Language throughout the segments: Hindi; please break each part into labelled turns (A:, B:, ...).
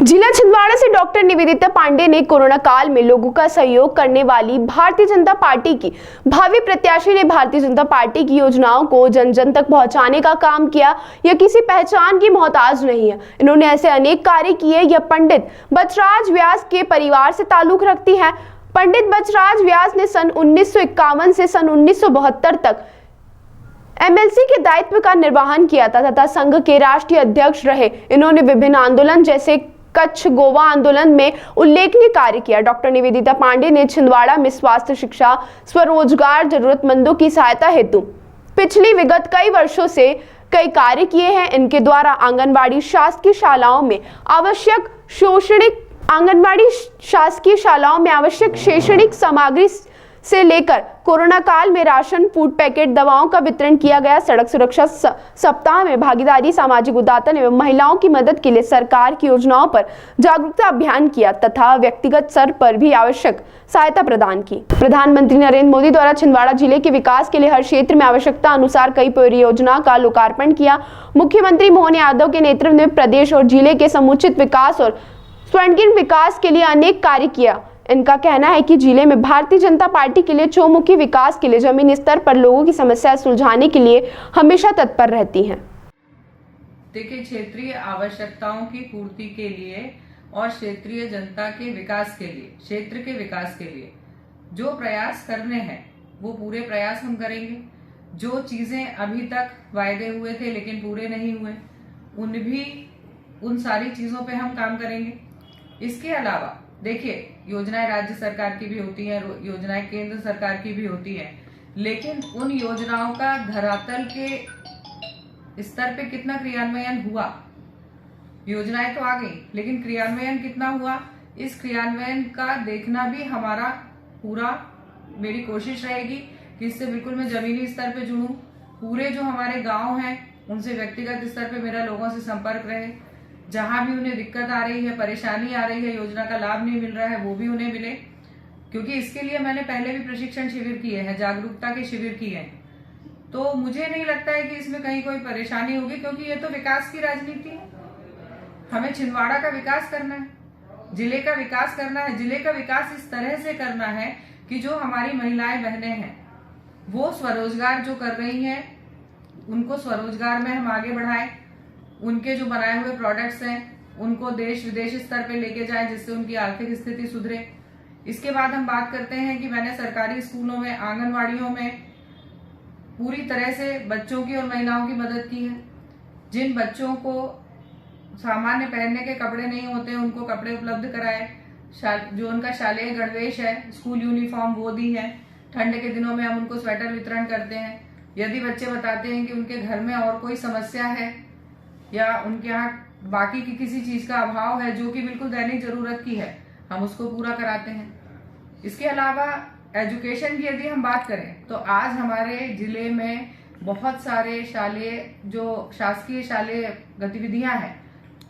A: जिला छिंदवाड़ा से डॉक्टर निवेदिता पांडे ने कोरोना काल में लोगों का सहयोग करने वाली भारतीय जनता पार्टी की भावी प्रत्याशी ने भारतीय जनता पार्टी की योजनाओं को जन जन तक पहुंचाने का काम किया। यह किसी पहचान की मोहताज नहीं है। इन्होंने ऐसे अनेक कार्य किए। यह पंडित बचराज व्यास के परिवार से ताल्लुक रखती है। पंडित बचराज व्यास ने सन 1951 से सन 1972 तक एमएलसी के दायित्व का निर्वहन किया था तथा संघ के राष्ट्रीय अध्यक्ष रहे। इन्होंने विभिन्न आंदोलन जैसे कच्छ गोवा आंदोलन में उल्लेखनीय कार्य किया। डॉक्टर निवेदिता पांडे ने छिंदवाड़ा में स्वास्थ्य, शिक्षा, स्वरोजगार, जरूरतमंदों की सहायता हेतु पिछली विगत कई वर्षों से कई कार्य किए हैं। इनके द्वारा आंगनबाड़ी शासकीय शालाओं में आवश्यक शैक्षणिक सामग्री से लेकर कोरोना काल में राशन, फूड पैकेट, दवाओं का वितरण किया गया। सड़क सुरक्षा सप्ताह में भागीदारी, सामाजिक उदारता एवं महिलाओं की मदद के लिए सरकार की योजनाओं पर जागरूकता अभियान किया तथा व्यक्तिगत स्तर पर भी आवश्यक सहायता प्रदान की। प्रधानमंत्री नरेंद्र मोदी द्वारा छिंदवाड़ा जिले के विकास के लिए हर क्षेत्र में आवश्यकता अनुसार कई परियोजना का लोकार्पण किया। मुख्यमंत्री मोहन यादव के नेतृत्व में प्रदेश और जिले के समुचित विकास और स्वर्णिम विकास के लिए अनेक कार्य किया। इनका कहना है कि जिले में भारतीय जनता पार्टी के लिए चौमुखी विकास के लिए जमीनी स्तर पर लोगों की समस्याएं सुलझाने के लिए हमेशा तत्पर रहती हैं।
B: देखिए, क्षेत्रीय आवश्यकताओं की पूर्ति के लिए और क्षेत्रीय जनता के विकास के लिए, क्षेत्र के विकास के लिए जो प्रयास करने हैं वो पूरे प्रयास हम करेंगे। जो चीजें अभी तक वायदे हुए थे लेकिन पूरे नहीं हुए, उन सारी चीजों पे हम काम करेंगे। इसके अलावा देखिए, योजनाएं राज्य सरकार की भी होती हैं, योजनाएं केंद्र सरकार की भी होती हैं, लेकिन उन योजनाओं का धरातल के स्तर पे कितना क्रियान्वयन हुआ। योजनाएं तो आ गई लेकिन क्रियान्वयन कितना हुआ, इस क्रियान्वयन का देखना भी हमारा मेरी कोशिश रहेगी कि इससे बिल्कुल मैं जमीनी स्तर पे जुड़ूं। पूरे जो हमारे गांव हैं उनसे व्यक्तिगत स्तर पे मेरा लोगों से संपर्क रहे। जहां भी उन्हें दिक्कत आ रही है, परेशानी आ रही है, योजना का लाभ नहीं मिल रहा है, वो भी उन्हें मिले। क्योंकि इसके लिए मैंने पहले भी प्रशिक्षण शिविर किए हैं, जागरूकता के शिविर किए हैं, तो मुझे नहीं लगता है कि इसमें कहीं कोई परेशानी होगी, क्योंकि ये तो विकास की राजनीति है। हमें छिंदवाड़ा का विकास करना है, जिले का विकास करना है। जिले का विकास इस तरह से करना है कि जो हमारी महिलाएं बहनें हैं वो स्वरोजगार जो कर रही हैं उनको स्वरोजगार में हम आगे बढ़ाएं। उनके जो बनाए हुए प्रोडक्ट्स हैं उनको देश विदेश स्तर पे लेके जाएं, जिससे उनकी आर्थिक स्थिति सुधरे। इसके बाद हम बात करते हैं कि मैंने सरकारी स्कूलों में, आंगनवाड़ियों में पूरी तरह से बच्चों की और महिलाओं की मदद की है। जिन बच्चों को सामान्य पहनने के कपड़े नहीं होते उनको कपड़े उपलब्ध कराए। जो उनका शालेय गणवेश है, स्कूल यूनिफॉर्म, वो दी है। ठंड के दिनों में हम उनको स्वेटर वितरण करते हैं। यदि बच्चे बताते हैं कि उनके घर में और कोई समस्या है या उनके यहाँ बाकी की किसी चीज का अभाव है जो कि बिल्कुल दैनिक जरूरत की है, हम उसको पूरा कराते हैं। इसके अलावा एजुकेशन की यदि हम बात करें तो आज हमारे जिले में बहुत सारे शासकीय शालेय गतिविधियां हैं,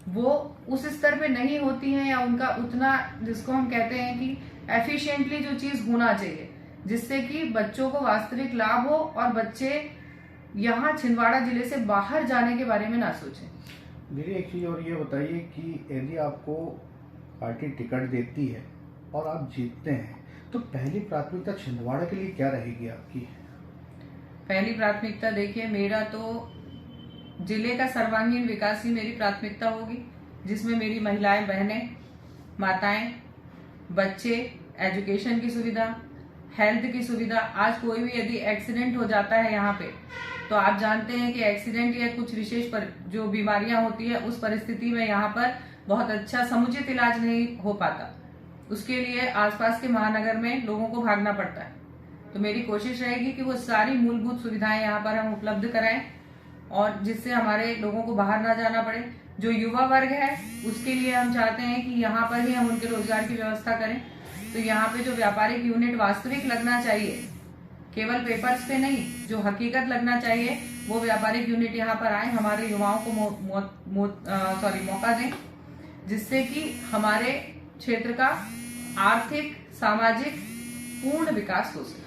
B: वो उस स्तर पे नहीं होती हैं या उनका उतना, जिसको हम कहते हैं कि एफिशिएंटली जो चीज होना चाहिए, जिससे कि बच्चों को वास्तविक लाभ हो और बच्चे यहाँ छिंदवाड़ा जिले से बाहर जाने के बारे में ना सोचें।
C: मेरी एक चीज और ये बताइए कि यदि आपको पार्टी टिकट देती है और आप जीतते हैं तो पहली प्राथमिकता छिंदवाड़ा के लिए क्या रहेगी आपकी?
B: पहली प्राथमिकता देखिए, मेरा तो जिले का सर्वांगीण विकास ही मेरी प्राथमिकता होगी, जिसमें मेरी महिलाएं, बहनें, माताएं, बच्चे, एजुकेशन की सुविधा, हेल्थ की सुविधा। आज कोई भी यदि एक्सीडेंट हो जाता है यहाँ पे, तो आप जानते हैं कि एक्सीडेंट या कुछ विशेष जो बीमारियां होती है, उस परिस्थिति में यहाँ पर बहुत अच्छा समुचित इलाज नहीं हो पाता। उसके लिए आसपास के महानगर में लोगों को भागना पड़ता है। तो मेरी कोशिश रहेगी कि वो सारी मूलभूत सुविधाएं यहाँ पर हम उपलब्ध कराएं और जिससे हमारे लोगों को बाहर ना जाना पड़े। जो युवा वर्ग है उसके लिए हम चाहते हैं कि यहाँ पर ही हम उनके रोजगार की व्यवस्था करें। तो यहाँ पे जो व्यापारिक यूनिट वास्तविक लगना चाहिए, केवल पेपर्स पे नहीं, जो हकीकत लगना चाहिए, वो व्यापारिक यूनिट यहाँ पर आए, हमारे युवाओं को मौका दें, जिससे कि हमारे क्षेत्र का आर्थिक, सामाजिक पूर्ण विकास हो सके।